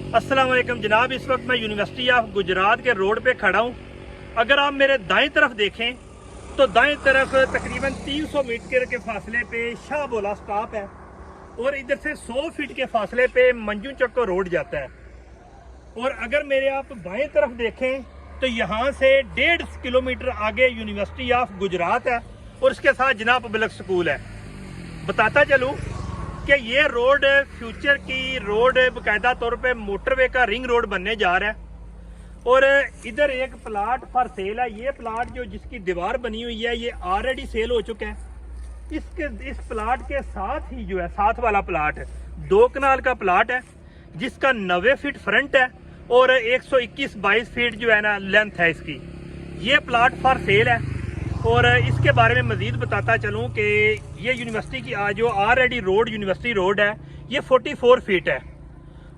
अस्सलाम वालेकुम जनाब, इस वक्त मैं यूनिवर्सिटी ऑफ गुजरात के रोड पे खड़ा हूँ। अगर आप मेरे दाएं तरफ देखें तो दाएं तरफ तकरीबन 300 मीटर के फासले पे शाह बोला स्टॉप है और इधर से 100 फीट के फासले पे मंजू चक्को रोड जाता है। और अगर मेरे आप बाएं तरफ देखें तो यहाँ से 1.5 किलोमीटर आगे यूनिवर्सिटी ऑफ गुजरात है और उसके साथ जनाब पब्लिक स्कूल है। बताता चलूँ कि ये रोड फ्यूचर की रोड बाकायदा तौर पे मोटरवे का रिंग रोड बनने जा रहा है। और इधर एक प्लाट फॉर सेल है। ये प्लाट जो जिसकी दीवार बनी हुई है ये ऑलरेडी सेल हो चुका है। इस प्लाट के साथ ही जो है साथ वाला प्लाट है 2 कनाल का प्लाट है जिसका 90 फीट फ्रंट है और 121-22 फीट जो है ना लेंथ है इसकी। ये प्लाट फॉर सेल है। और इसके बारे में मजीद बताता चलूँ कि ये यूनिवर्सिटी की जो ऑलरेडी रोड यूनिवर्सिटी रोड है ये 44 फीट है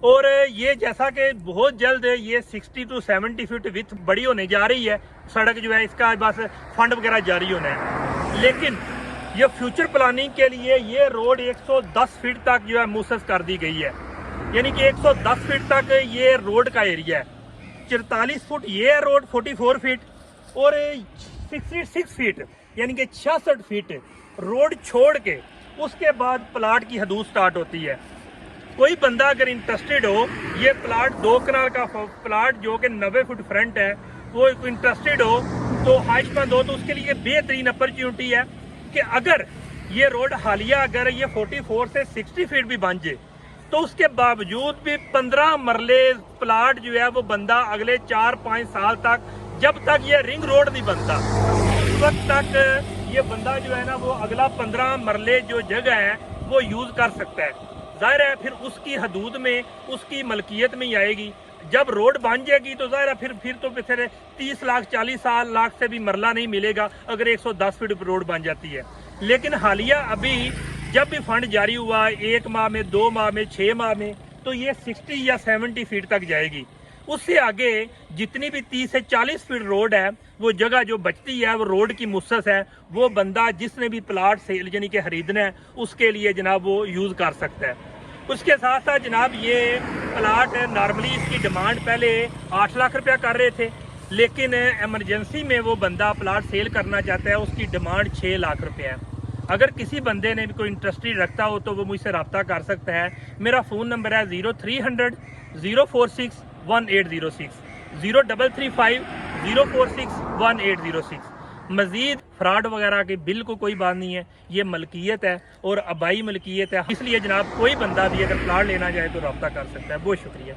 और ये जैसा कि बहुत जल्द ये 60 to 70 फीट विथ बड़ी होने जा रही है। सड़क जो है इसका बस फंड वगैरह जारी होना है, लेकिन ये फ्यूचर प्लानिंग के लिए ये रोड 110 फीट तक जो है मुसस कर दी गई है। यानी कि 110 फीट तक ये रोड का एरिया है। 44 फुट ये रोड 44 फीट और 66 फीट यानी कि 66 फीट रोड छोड़ के उसके बाद प्लाट की हदूद स्टार्ट होती है। कोई बंदा अगर इंटरेस्टेड हो, ये प्लाट 2 कनाल का प्लाट जो कि 90 फुट फ्रंट है, वो इंटरेस्टेड हो तो आयुष्मान दो तो उसके लिए बेहतरीन अपॉर्चुनिटी है कि अगर ये रोड हालिया अगर ये 44 से 60 फीट भी बन जाए तो उसके बावजूद भी 15 मरले प्लाट जो है वो बंदा अगले 4-5 साल तक, जब तक ये रिंग रोड नहीं बनता उस वक्त तक ये बंदा जो है ना वो अगला 15 मरले जो जगह है वो यूज कर सकता है। जाहिर है फिर उसकी हदूद में उसकी मलकियत में ही आएगी। जब रोड बन जाएगी तो जाहिर है फिर तो फिर 30 लाख 40 लाख से भी मरला नहीं मिलेगा अगर 110 फीट पर रोड बन जाती है। लेकिन हालिया अभी जब भी फंड जारी हुआ 1 माह में, 2 माह में, 6 माह में, तो ये 60 या 70 फीट तक जाएगी। उससे आगे जितनी भी 30 से 40 फीट रोड है वो जगह जो बचती है वो रोड की मुस्सस है, वो बंदा जिसने भी प्लाट सेल यानी कि खरीदना है उसके लिए जनाब वो यूज़ कर सकता है। उसके साथ साथ जनाब ये प्लाट नॉर्मली इसकी डिमांड पहले 8 लाख रुपया कर रहे थे, लेकिन एमरजेंसी में वो बंदा प्लाट सेल करना चाहता है, उसकी डिमांड 6 लाख रुपया है। अगर किसी बंदे ने भी कोई इंटरेस्टेड रखता हो तो वो मुझसे रब्ता कर सकता है। मेरा फ़ोन नंबर है 0300 046 1806 0335 046 1806। मजीद फ्रॉड वगैरह की बिल्कुल कोई बात नहीं है, ये मलकियत है और आबाई मलकियत है। इसलिए जनाब कोई बंदा भी अगर प्लाट लेना चाहे तो रब्ता कर सकता है। बहुत शुक्रिया।